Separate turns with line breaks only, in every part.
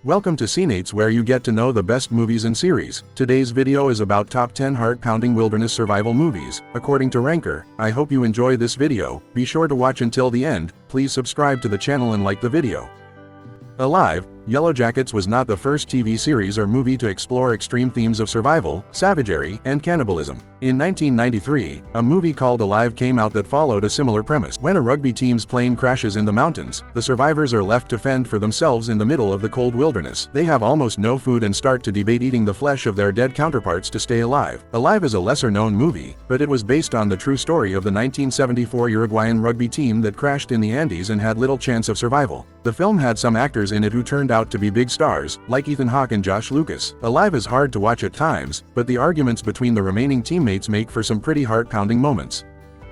Welcome to Cineights, where you get to know the best movies and series. Today's video is about top 10 heart-pounding wilderness survival movies, according to Ranker. I hope you enjoy this video. Be sure to watch until the end. Please subscribe to the channel and like the video. Alive, Yellowjackets was not the first TV series or movie to explore extreme themes of survival, savagery, and cannibalism. In 1993, a movie called Alive came out that followed a similar premise. When a rugby team's plane crashes in the mountains, the survivors are left to fend for themselves in the middle of the cold wilderness. They have almost no food and start to debate eating the flesh of their dead counterparts to stay alive. Alive is a lesser-known movie, but it was based on the true story of the 1974 Uruguayan rugby team that crashed in the Andes and had little chance of survival. The film had some actors in it who turned out to be big stars, like Ethan Hawke and Josh Lucas. Alive is hard to watch at times, but the arguments between the remaining teammates make for some pretty heart-pounding moments.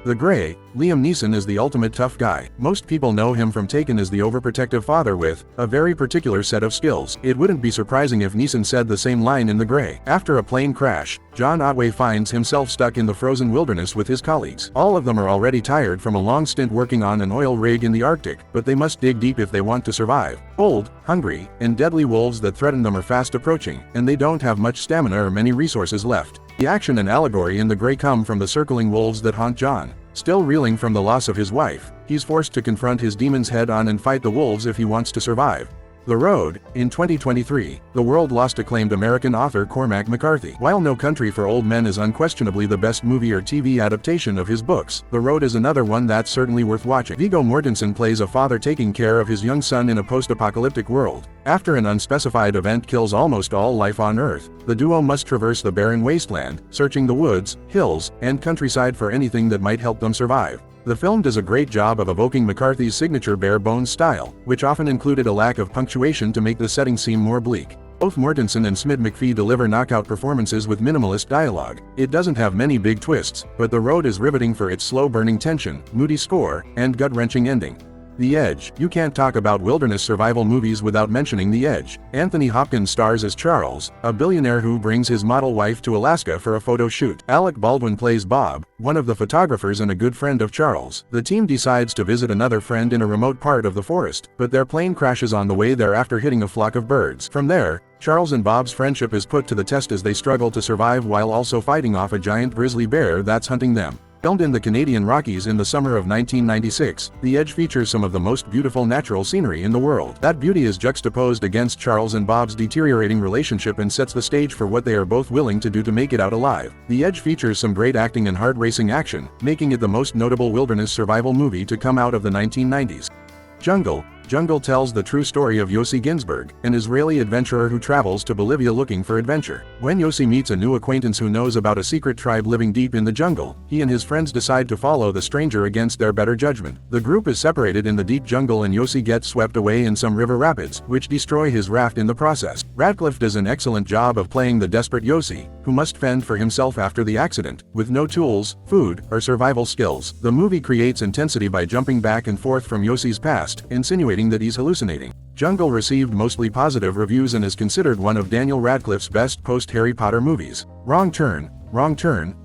The Grey, Liam Neeson is the ultimate tough guy. Most people know him from Taken as the overprotective father with a very particular set of skills. It wouldn't be surprising if Neeson said the same line in The Grey. After a plane crash, John Otway finds himself stuck in the frozen wilderness with his colleagues. All of them are already tired from a long stint working on an oil rig in the Arctic, but they must dig deep if they want to survive. Cold, hungry, and deadly wolves that threaten them are fast approaching, and they don't have much stamina or many resources left. The action and allegory in The Grey come from the circling wolves that haunt John. Still reeling from the loss of his wife, he's forced to confront his demons head-on and fight the wolves if he wants to survive. The Road, in 2023, the world-lost acclaimed American author Cormac McCarthy. While No Country for Old Men is unquestionably the best movie or TV adaptation of his books, The Road is another one that's certainly worth watching. Viggo Mortensen plays a father taking care of his young son in a post-apocalyptic world. After an unspecified event kills almost all life on Earth, the duo must traverse the barren wasteland, searching the woods, hills, and countryside for anything that might help them survive. The film does a great job of evoking McCarthy's signature bare-bones style, which often included a lack of punctuation to make the setting seem more bleak. Both Mortensen and Smith-McPhee deliver knockout performances with minimalist dialogue. It doesn't have many big twists, but The Road is riveting for its slow-burning tension, moody score, and gut-wrenching ending. The Edge. You can't talk about wilderness survival movies without mentioning The Edge. Anthony Hopkins stars as Charles, a billionaire who brings his model wife to Alaska for a photo shoot. Alec Baldwin plays Bob, one of the photographers and a good friend of Charles. The team decides to visit another friend in a remote part of the forest, but their plane crashes on the way there after hitting a flock of birds. From there, Charles and Bob's friendship is put to the test as they struggle to survive while also fighting off a giant grizzly bear that's hunting them. Filmed in the Canadian Rockies in the summer of 1996, The Edge features some of the most beautiful natural scenery in the world. That beauty is juxtaposed against Charles and Bob's deteriorating relationship and sets the stage for what they are both willing to do to make it out alive. The Edge features some great acting and heart-racing action, making it the most notable wilderness survival movie to come out of the 1990s. Jungle. Jungle tells the true story of Yossi Ginsberg, an Israeli adventurer who travels to Bolivia looking for adventure. When Yossi meets a new acquaintance who knows about a secret tribe living deep in the jungle, he and his friends decide to follow the stranger against their better judgment. The group is separated in the deep jungle and Yossi gets swept away in some river rapids, which destroy his raft in the process. Radcliffe does an excellent job of playing the desperate Yossi, who must fend for himself after the accident, with no tools, food, or survival skills. The movie creates intensity by jumping back and forth from Yossi's past, insinuating that he's hallucinating. Jungle received mostly positive reviews and is considered one of Daniel Radcliffe's best post-Harry Potter movies. Wrong Turn,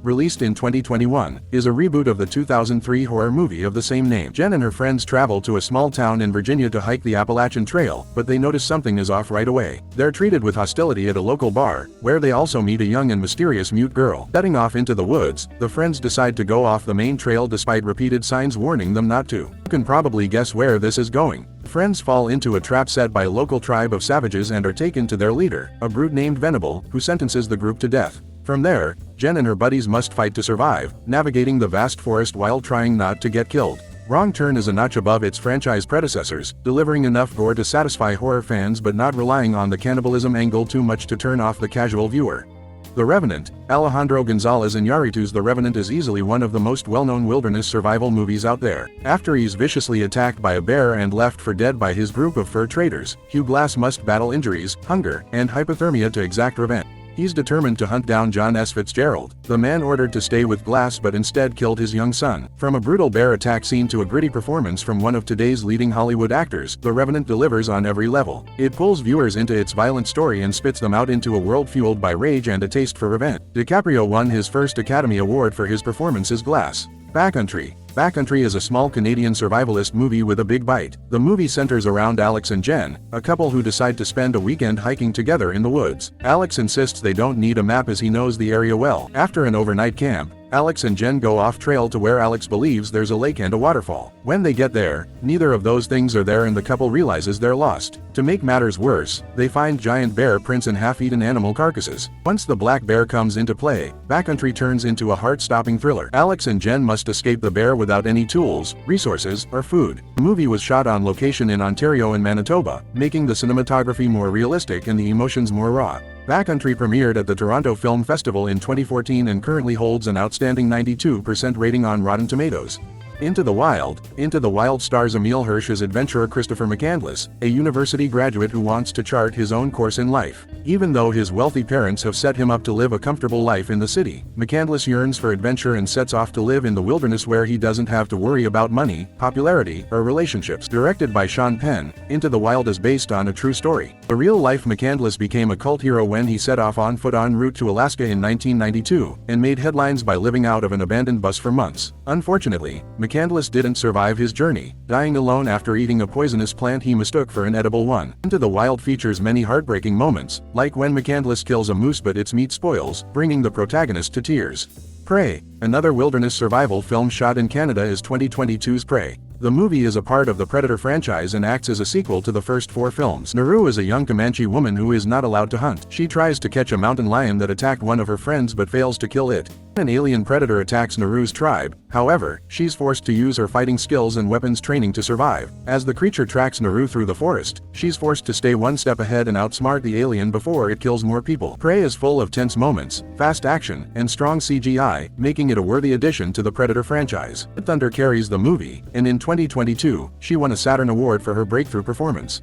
released in 2021, is a reboot of the 2003 horror movie of the same name. Jen and her friends travel to a small town in Virginia to hike the Appalachian Trail, but they notice something is off right away. They're treated with hostility at a local bar, where they also meet a young and mysterious mute girl. Setting off into the woods, the friends decide to go off the main trail despite repeated signs warning them not to. You can probably guess where this is going. The friends fall into a trap set by a local tribe of savages and are taken to their leader, a brute named Venable, who sentences the group to death. From there, Jen and her buddies must fight to survive, navigating the vast forest while trying not to get killed. Wrong Turn is a notch above its franchise predecessors, delivering enough gore to satisfy horror fans but not relying on the cannibalism angle too much to turn off the casual viewer. The Revenant. Alejandro Gonzalez Iñárritu's The Revenant is easily one of the most well-known wilderness survival movies out there. After he's viciously attacked by a bear and left for dead by his group of fur traders, Hugh Glass must battle injuries, hunger, and hypothermia to exact revenge. He's determined to hunt down John S. Fitzgerald, the man ordered to stay with Glass but instead killed his young son. From a brutal bear attack scene to a gritty performance from one of today's leading Hollywood actors, The Revenant delivers on every level. It pulls viewers into its violent story and spits them out into a world fueled by rage and a taste for revenge. DiCaprio won his first Academy Award for his performance as Glass. Backcountry. Backcountry is a small Canadian survivalist movie with a big bite. The movie centers around Alex and Jen, a couple who decide to spend a weekend hiking together in the woods. Alex insists they don't need a map as he knows the area well. After an overnight camp, Alex and Jen go off-trail to where Alex believes there's a lake and a waterfall. When they get there, neither of those things are there and the couple realizes they're lost. To make matters worse, they find giant bear prints and half-eaten animal carcasses. Once the black bear comes into play, Backcountry turns into a heart-stopping thriller. Alex and Jen must escape the bear without any tools, resources, or food. The movie was shot on location in Ontario and Manitoba, making the cinematography more realistic and the emotions more raw. Backcountry premiered at the Toronto Film Festival in 2014 and currently holds an outstanding 92% rating on Rotten Tomatoes. Into the Wild stars Emile Hirsch as adventurer Christopher McCandless, a university graduate who wants to chart his own course in life. Even though his wealthy parents have set him up to live a comfortable life in the city, McCandless yearns for adventure and sets off to live in the wilderness where he doesn't have to worry about money, popularity, or relationships. Directed by Sean Penn, Into the Wild is based on a true story. The real-life McCandless became a cult hero when he set off on foot en route to Alaska in 1992, and made headlines by living out of an abandoned bus for months. Unfortunately, McCandless didn't survive his journey, dying alone after eating a poisonous plant he mistook for an edible one. Into the Wild features many heartbreaking moments, like when McCandless kills a moose but its meat spoils, bringing the protagonist to tears. Prey, another wilderness survival film shot in Canada, is 2022's Prey. The movie is a part of the Predator franchise and acts as a sequel to the first 4 films. Naru is a young Comanche woman who is not allowed to hunt. She tries to catch a mountain lion that attacked one of her friends but fails to kill it. An alien predator attacks Naru's tribe, however, she's forced to use her fighting skills and weapons training to survive. As the creature tracks Naru through the forest, she's forced to stay one step ahead and outsmart the alien before it kills more people. Prey is full of tense moments, fast action, and strong CGI, making it a worthy addition to the Predator franchise. Thunder carries the movie, and in 2022, she won a Saturn Award for her breakthrough performance.